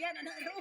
Ayan, ano, ano.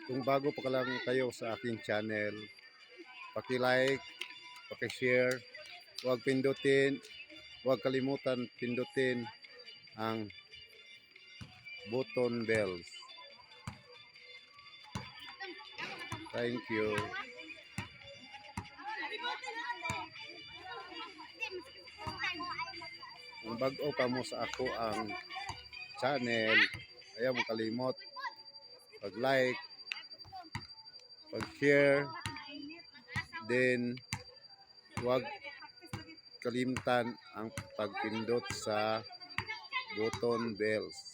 Kung bago pa lang kayo sa aking channel, paki-like, paki-share, huwag kalimutan pindutin ang button bells. Thank you. Kung bago ka mo sa ako ang channel, ayaw mo kalimot pag-like, pag-share, then huwag kalimutan ang pagpindot sa button bells.